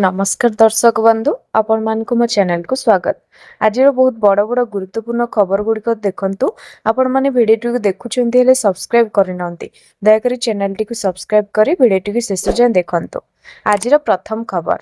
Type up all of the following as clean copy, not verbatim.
नमस्कार दर्शक बंधु आपण मानकु मो चैनल को स्वागत। आज बहुत बड़ बड़ गुरुत्वपूर्ण खबर गुड़िक देखंतु। आपण माने भिडियो देखुछन्ती हेले सब्सक्राइब करिनंती। दयाकरी चैनल टी को सब्सक्राइब करी भिडियो टी शेष जाए देखंतु। आज प्रथम खबर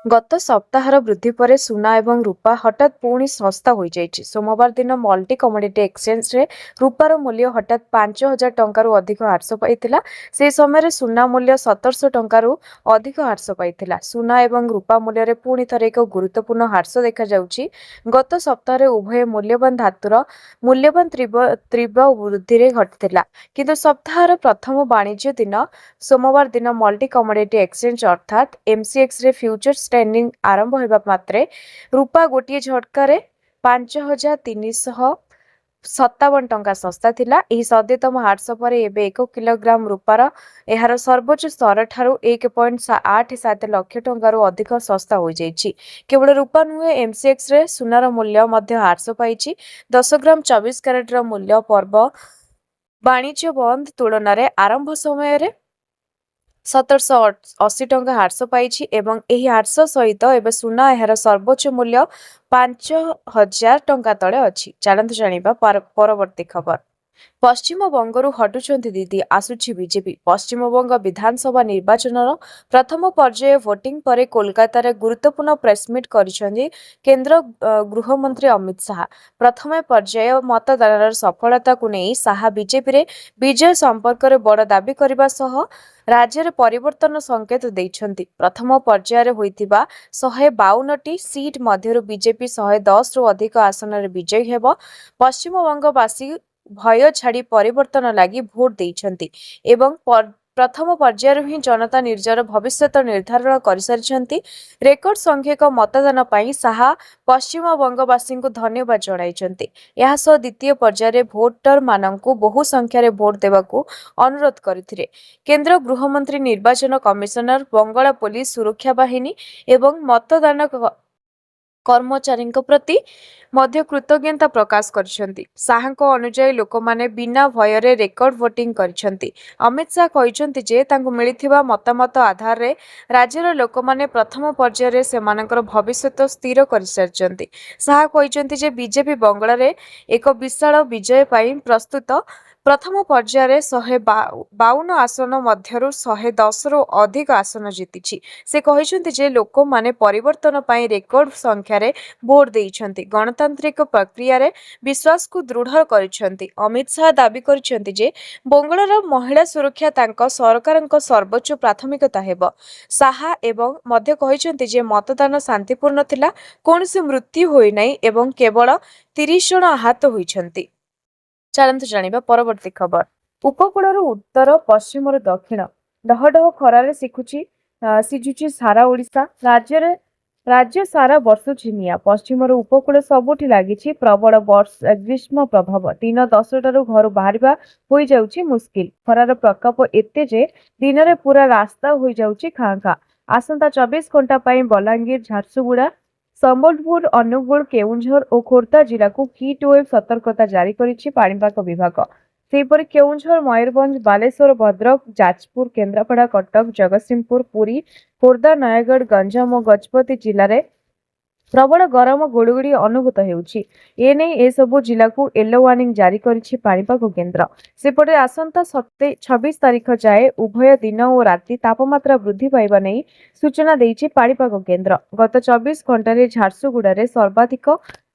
गत सप्ताहर वृद्धि पर सुना एवं रूपा हठात पुणी सस्ता हो जाइछि। सोमवार दिन मल्टी कमोडिटी एक्सचेंज रे रूपार मूल्य हठात 5000 टंकारु अधिक ह्रास पाइथिला। से समय सुना मूल्य 1700 टंकारु अधिक ह्रास पाइथिला। सुना एवं रूपा मूल्य रे पुणी थरे एक गुरुत्वपूर्ण ह्रास देखा जाउछि। गत सप्ताह रे उभय मूल्यवान धातुर मूल्यवान तीव्र वृद्धि रे घटिथिला, किंतु सप्ताहर प्रथम वाणिज्य दिन सोमवार दिन मल्टी कमोडिटी एक्सचेंज अर्थात एमसीएक्स रे फ्यूचर्स ट्रेडिंग आरंभ होगा मात्रे रूपा गोटे झटकार 5357 टंका सस्ता थिला। एही सद्यतम ह्रास पर एबे 1 किलोग्राम रूपार एहार सर्वोच्च स्तर ठारू 1.87 लाख टंकारु अधिक सस्ता हो जाइछि। केवल रूपा नुहे, एमसीएक्स रे सुनार मूल्य मध्य ह्रास पाइछि। 10 ग्राम 24 कैरेट र मूल्य पर्व वाणिज्य बंद तुलन रे आरंभ समय रे 1780 टंका ह्रास पाइछि एवं एही ह्रास सहित एबे सुना एहार सर्वोच्च मूल्य 5000 टंका तले अछि। चलंतु जानिबा परवर्ती खबर। पश्चिम बंगरु हटुछंती दीदी आसुछि बीजेपी। पश्चिम बंग विधानसभा निर्वाचनर प्रथम पर्याय वोटिंग परे कोलकाता रे गुरुत्वपूर्ण प्रेसमिट करिसेंती केंद्र गृहमंत्री अमित शाह। प्रथम पर्याय मतदान सफलता को नहीं शाह बीजेपी रे विजय संपर्क रे बड़ दाबी करबा सह राज्य रे परिवर्तन संकेत दैछंती। प्रथम पर्याय रे होइतिबा 152टी सीट मध्यरु बीजेपी 110 रु अधिक आसन रे विजयी हेबो। पश्चिम बंगवासी भय छाड़ी परिवर्तन लगी भोट देइछंती एवं प्रथम पर्यायर ही जनता निर्जर भविष्य निर्धारण कर रेकर्ड संख्यक मतदान पाई शाह पश्चिम बंगवासी को धन्यवाद जणाइछंती। यह सह द्वितीय पर्यायर भोटर माननकु बहु संख्यार भोट देवाकू अनुरोध करथिले। केंद्र गृहमंत्री, निर्वाचन कमिशनर, बंगाल पुलिस सुरक्षा बाहिनी एवं मतदान कर्मचारी प्रति मध्य कृतज्ञता प्रकाश करछंती। शाहको अनुଯାयी लोक माने बिना भୟରେ रेकर्ड वोटिंग करछंती। अमित शाह कहिसंती जे तांकु मिलिथिबा मतामत आधार रे राज्यर लोक माने प्रथम पर्याय रे सेमानकर भविष्य स्थिर करिसरछंती। शाह कहिसंती जे बीजेपी बंगाल रे एक विशाल विजय पाई प्रस्तुत। प्रथम पर्याय रे 152 आसन मध्यरु 110 रु अधिक आसन जीतिछि। से कहिसंती जे लोक माने परिवर्तन पाई रेकर्ड संख्या रे भोट देइछंती, गणतांत्रिक प्रक्रिया रे विश्वास को दृढ़ करिसंती। अमित शाह दाबी करिसंती जे बंगालर महिला सुरक्षा तांको सरकारक सर्वोच्च प्राथमिकता हेबो। शाह एवं मध्य कहिसंती जे मतदान शांतिपूर्ण थिला, कोनसे मृत्यु होई नै एवं केवल 30 जन आहत होइछंती। चलंतु जानिबा परवर्ती खबर। उपकूलर उत्तर, पश्चिम दक्षिण डहडह खरारे सिझुची सारा ओडिशा। राज्य सारा बर्षुछि निया। पश्चिम उपकूल सबुठी लागिछि प्रबल ग्रीष्म प्रभाव। दिन 10टारू घर बाहरिबा होई जाउछि मुस्किल। खरार प्रकोप एते जे दिन रे पूरा रास्ता होई जाउछि खां खां। आसंता 24 घंटा पई बलांगीर, झारसुगुड़ा, संबलपुर, अनुगुल, केउंझर और खोर्धा जिला को हीट वेव सतर्कता जारी करिछि पाणीपाग विभाग। सेहीपरि केउंझर, मयूरभंज, बालेश्वर, भद्रक, जाजपुर, केन्द्रापड़ा, कटक, जगतसिंहपुर, पुरी, खोर्धा, नयगढ़, गंजाम और गजपति जिले में प्रबल गरम गुड़गुड़ी अनुभूत होउछि। एने ए सबु जिला को येलो वार्निंग जारी करिछि पाणीपाग केन्द्र। सेपटे आसंता 26 तारीख जाए उभय दिन और राति तापमात्रा वृद्धि पाइबा नहीं सूचना देइछि पाणीपाग केन्द्र। गत 24 घंटे झारसुगुड़ा सर्वाधिक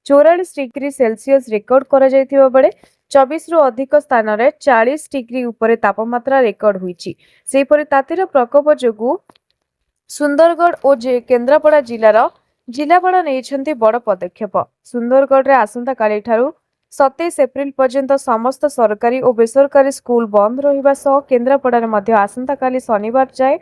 44 डिग्री सेल्सियस रेकर्ड करा जायतिबा बेले 24 रु अधिक स्थान रे 40 डिग्री उपरे तापमात्रा रेकर्ड होइछि। सेहीपरि तातीर प्रकोप जोगु सुंदरगढ़ और केन्द्रापड़ा जिलापाल नहीं बड़ पदक्षेप। सुंदरगढ़ रे आसंता काली ठारू 27 एप्रिल पर्यंत समस्त सरकारी और बेसरकारी स्कूल बंद रहिबा सह केन्द्रापड़ा रे आसंता काली शनिवार जाए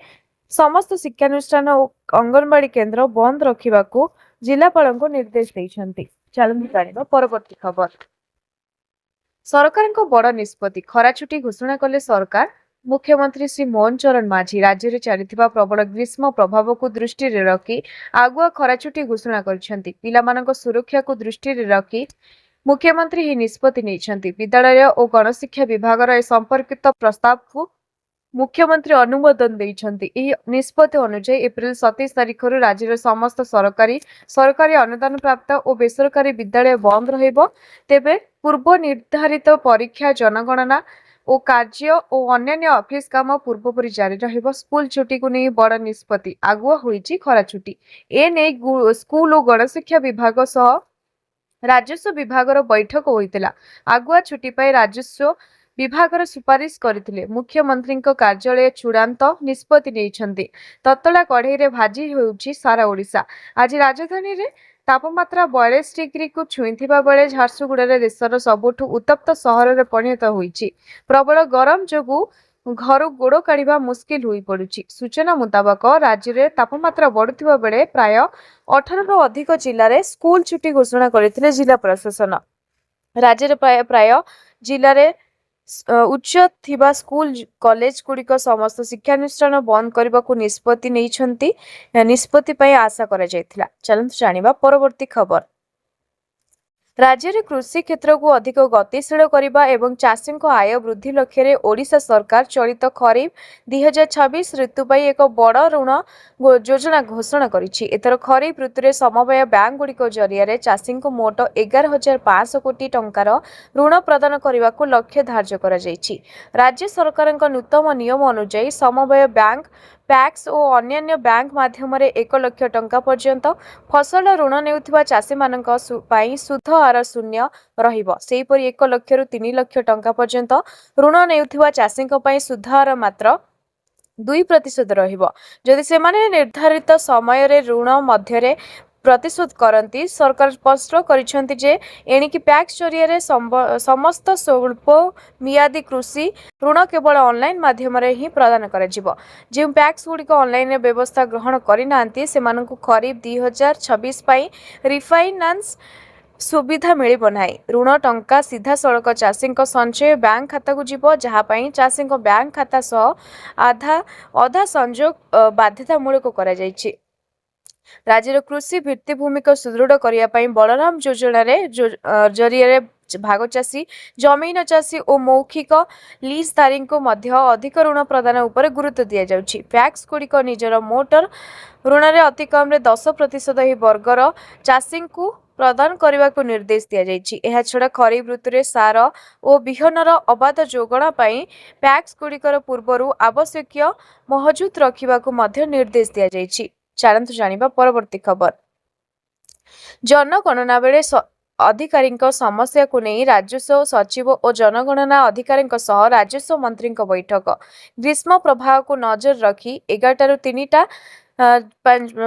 समस्त शिक्षानुष्ठान और अंगनवाड़ी केन्द्र बंद रखिबाकू जिलापाल को निर्देश दैछंती। चलंतु जानिबा परवर्ती खबर। सरकार बड़ निष्पत्ति, खरा छुट्टी घोषणा कले सरकार। मुख्यमंत्री श्री मोहन चरण माझी राज्य में चलता प्रबल ग्रीष्म प्रभाव को दृष्टि रखी आगुआ खरा छुट्टी घोषणा करछंती। पिलामानक सुरक्षा को दृष्टि रखी मुख्यमंत्री ही निष्पत्ति नहीं। विद्यालय और गणशिक्षा विभाग ए संपर्कित प्रस्ताव को मुख्यमंत्री अनुमोदन देइछन्ति। एही निष्पत्ति अनुसार एप्रिल 27 तारिखରୁ राज्यर समस्त सरकारी अनुदान प्राप्त और बेसरकारी विद्यालय बंद रहिब। तेबे पूर्व निर्धारित परीक्षा जनगणना और कार्य और अन्यान्य ऑफिस काम पूर्वपरि जारी रहिब। स्कूल छुट्टी को नहीं बड़ निष्पत्ति आगुआ होईछि खरा छुट्टी। ए नै स्कूल और गणशिक्षा विभाग सह राजस्व विभागर बैठक होइतिला। आगुआ छुट्टी पाई राजस्व विभागर सुपारिश करथिले। मुख्यमंत्री कार्यालय चूड़ांत निष्पत्ति नेइछन्ति। ततला कढ़ई रे भाजी होउछि सारा ओडिशा। आज राजधानी रे तापमात्रा 42 डिग्री को छुईथिबा बेले झारसुगुड़ा देशर सबुठु उत्तप्त सहर रे परिणत होइछि। प्रबल गरम जोगु घर गोड़ काढ़ा मुस्किल होई पड़ुछि। सूचना मुताबक राज्य में तापमात्रा बढ़ुथिबा बेले प्राय 18 रु अधिक जिले में स्कूल छुट्टी घोषणा करथिले जिला प्रशासन। राज्य में प्राय जिले में उच्च थिबा स्कूल कॉलेज गुड़िक समस्त शिक्षानुष्ठान बंद करने को निष्पत्ति नेइछन्ति। निष्पत्ति पई आशा करा जायथिला। चलन्तु जानिबा परवर्ती खबर। राज्य में कृषि क्षेत्र को अधिक गतिशील करने एवं चाषी आय वृद्धि लक्ष्य रे ओडिशा सरकार चलित खरीफ 2026 ऋतु पर एक बड़ ऋण योजना घोषणा करिछि। एथर खरीफ ऋतु रे समवाय बैंक गुड़िक जरिया चाषी मोट 11,500 कोटी टंकार ऋण प्रदान करने को लक्ष्य धार्य करा जायछि। राज्य सरकार नूतन नियम अनुसार समवाय बैंक पैक्स और अन्यान्य बैंक माध्यम 1 लाख टंका पर्यंत फसल ऋण नेउथिबा चाषी मानक पई सुध हार शून्य रहिबो। सेहीपरि 1 लाख रु 3 लाख टंका पर्यंत ऋण नेउथिबा चाषी पई सुध हार मात्र 2% रहिबो। जदि सेमाने निर्धारित समय रे ऋण मध्यरे प्रतिशोध करती। सरकार स्पष्ट करिसेंति जे एणिकी पैक्स जरिया समस्त स्वल्प मियादी कृषि ऋण केवल ऑनलाइन माध्यम ही प्रदान करा। जो पैक्स गुड़िक ऑनलाइन व्यवस्था ग्रहण करिनांती सेमानंकु खरीफ 2026 पई रिफाइनान्स सुविधा मिलिब नाही। ऋण टंका सीधा सड़क चाषी संचय बैंक खाता को जीव, जहाँ चाषी बैंक खाता सह अधा संयोग बाध्यतामूलक करा जायछि। राज्य कृषि भित्तिभूमि को सुदृढ़ करने बलराम योजना जरिया भाग चाषी जमीन चाषी और मौखिक लीजधारी को मध्य अधिक ऋण प्रदान उपर गुरुत्व दि जाउछि। पैक्स गुड़िक निजर मोटर ऋण रे अति कम 10% ही वर्गर चाषी को प्रदान करने को निर्देश दि जाइछि। एहा छड़ा खरीफ ऋतु रे सार और बिहनर अबाध जोगणा पई पैक्स गुड़िकर पूर्वरु आवश्यक महजूद रखिबा को मध्य निर्देश दि जाइछि। चलन्तु जानिबा परवर्ती खबर। जनगणना बेले अधिकारी समस्या को नहीं राजस्व सचिव और जनगणना अधिकारी राजस्व मंत्री बैठक। ग्रीष्म प्रभाव को नजर रखी 11 रु 3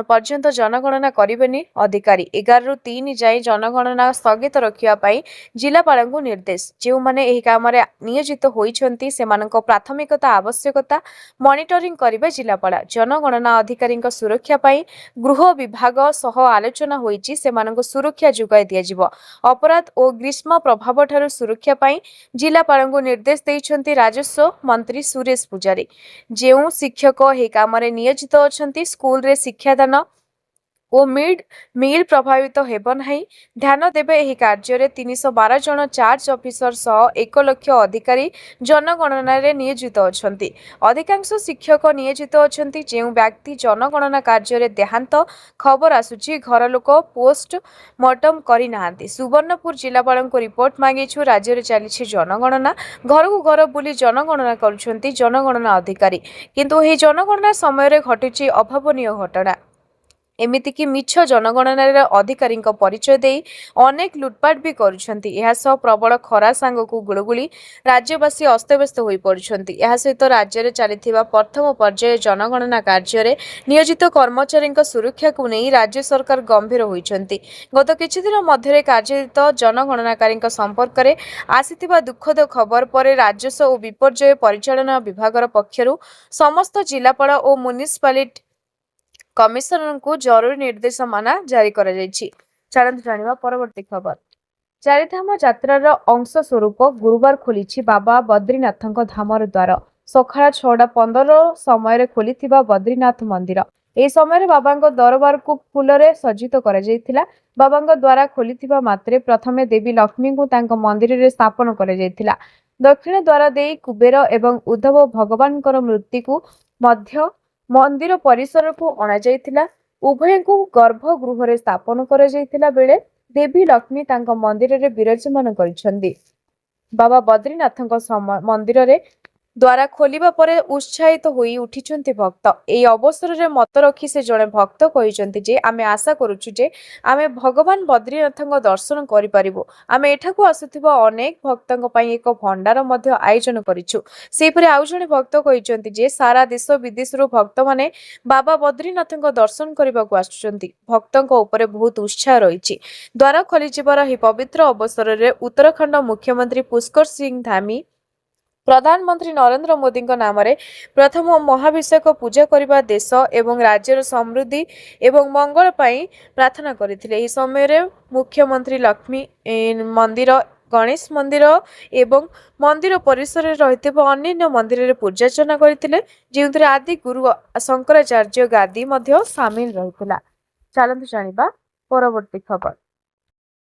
पर्यंत जनगणना करेनि अधिकारी। 11 रु 3 जाए जनगणना स्थगित रखापी जिलापाल निर्देश। जो माने एही काम रे नियोजित होइछन्ति सेमानक प्राथमिकता आवश्यकता मॉनिटरिंग करिबे जिलापाल। जनगणना अधिकारी सुरक्षा पाई गृह विभाग सह आलोचना होइछि। सेमानक सुरक्षा जुगाई दिया जिवो। अपराध और ग्रीष्म प्रभाव ठारू सुरक्षा पाई जिलापाल निर्देश देइछन्ति राजस्व मंत्री सुरेश पुजारी। जो शिक्षक एही काम रे नियोजित अछन्ति स्कूल रे शिक्षादान और मिड मील प्रभावित हेब नहीं। ध्यान देबे एही कार्य रे 312 जन चार्ज ऑफिसर सह 1 लाख अधिकारी जनगणना रे नियोजित अछन्ति। अधिकांश शिक्षक नियोजित अछन्ति। जे व्यक्ति जनगणना कार्य रे देहांत खबर आसुची घर लोक पोस्ट मॉर्टम करि नाहांती। सुवर्णपुर जिलापाल को रिपोर्ट मांगीछु। राज्य रे चलीछि जनगणना। घर को घर बुली जनगणना करुछन्ति जनगणना अधिकारी, किंतु एही जनगणना समय रे घटुची अभावनीय घटना। एमिति कि मिछ जनगणना अधिकारी परिचय दे अनेक लुटपाट भी करुछन्ति। एहा सह प्रबल खरा सांग को गुळगुळी राज्यवासी अस्तव्यस्त होई पड़ुछन्ति। एहा सहित राज्य रे चलिथिबा प्रथम पर्याय जनगणना कार्य रे नियोजित कर्मचारी सुरक्षा को नहीं राज्य सरकार गंभीर होइछन्ति। गत किछि दिन मध्यरे कार्यरत जनगणनाकारी संपर्क में आसीथिबा दुखद खबर पर राजस्व और विपर्यय परिचालना विभाग पक्षरु समस्त जिलापाल और म्युनिसिपालिटी कमिशनर को जरूरी निर्देशमाला जारी करा जायछि। चलन्तु जानिबा परवर्ती खबर। चारिधाम यात्रार अंश स्वरूप गुरुवार खोलिछि बाबा बद्रीनाथक धामर द्वार। सकाळ 6:15 समय खोलिथिबा बद्रीनाथ मंदिर ए समय बाबा दरबार को फूलरे सज्जित करा जायथिला। बाबा द्वारा खोलिथिबा मात्रे प्रथमे देवी लक्ष्मी को तांको मंदिर रे स्थापन करा जायथिला। ଦକ୍ଷିଣ ଦ୍ୱାର ଦେଇ କୁବେର ଏବଂ ଉଦ୍ଧବ ଭଗବାନଙ୍କର ମୂର୍ତ୍ତିକୁ ମଧ୍ୟ ମନ୍ଦିର ପରିସରକୁ ଅଣାଯାଇଥିଲା। ଉଭୟଙ୍କୁ ଗର୍ଭଗୃହରେ ସ୍ଥାପନ କରାଯାଇଥିଲା ବେଳେ ଦେବୀ ଲକ୍ଷ୍ମୀ ତାଙ୍କ ମନ୍ଦିରରେ ବିରାଜମାନ କରିଛନ୍ତି। ବାବା ବଦ୍ରିନାଥଙ୍କ ମନ୍ଦିରରେ ଦ୍ୱାର ଖୋଲିବା ପରେ ଉତ୍ସାହିତ ହୋଇ ଉଠିଛନ୍ତି ଭକ୍ତ। ଏହି ଅବସରରେ ମତ ରଖି ସେ ଜଣେ ଭକ୍ତ କହିଛନ୍ତି ଯେ ଆମେ ଆଶା କରୁଛୁ ଯେ ଆମେ ଭଗବାନ ବଦ୍ରିନାଥଙ୍କ ଦର୍ଶନ କରିପାରିବୁ। ଆମେ ଏଠାକୁ ଆସୁଥିବା ଅନେକ ଭକ୍ତଙ୍କ ପାଇଁ ଏକ ଭଣ୍ଡାର ମଧ୍ୟ ଆୟୋଜନ କରିଛୁ। ସେହିପରି ଆଉ ଜଣେ ଭକ୍ତ କହିଛନ୍ତି ଯେ ସାରା ଦେଶ ବିଦେଶରୁ ଭକ୍ତମାନେ ବାବା ବଦ୍ରିନାଥଙ୍କ ଦର୍ଶନ କରିବାକୁ ଆସୁଛନ୍ତି। ଭକ୍ତଙ୍କ ଉପରେ ବହୁତ ଉତ୍ସାହ ରହିଛି। ଦ୍ୱାର ଖୋଲିଯିବାର ଏହି ପବିତ୍ର ଅବସରରେ ଉତ୍ତରାଖଣ୍ଡ ମୁଖ୍ୟମନ୍ତ୍ରୀ ପୁଷ୍କର ସିଂ ଧାମୀ ପ୍ରଧାନମନ୍ତ୍ରୀ ନରେନ୍ଦ୍ର ମୋଦିଙ୍କ ନାମରେ ପ୍ରଥମ ମହାଭିଷେକ ପୂଜା କରିବା ଦେଶ ଏବଂ ରାଜ୍ୟର ସମୃଦ୍ଧି ଏବଂ ମଙ୍ଗଳ ପାଇଁ ପ୍ରାର୍ଥନା କରିଥିଲେ। ଏହି ସମୟରେ ମୁଖ୍ୟମନ୍ତ୍ରୀ ଲକ୍ଷ୍ମୀ ମନ୍ଦିର, ଗଣେଶ ମନ୍ଦିର ଏବଂ ମନ୍ଦିର ପରିସରରେ ରହିଥିବା ଅନ୍ୟାନ୍ୟ ମନ୍ଦିରରେ ପୂଜାର୍ଚ୍ଚନା କରିଥିଲେ, ଯେଉଁଥିରେ ଆଦି ଗୁରୁ ଶଙ୍କରାଚାର୍ଯ୍ୟ ଗାଦି ମଧ୍ୟ ସାମିଲ ରହିଥିଲା। ଚାଲନ୍ତୁ ଜାଣିବା ପରବର୍ତ୍ତୀ ଖବର।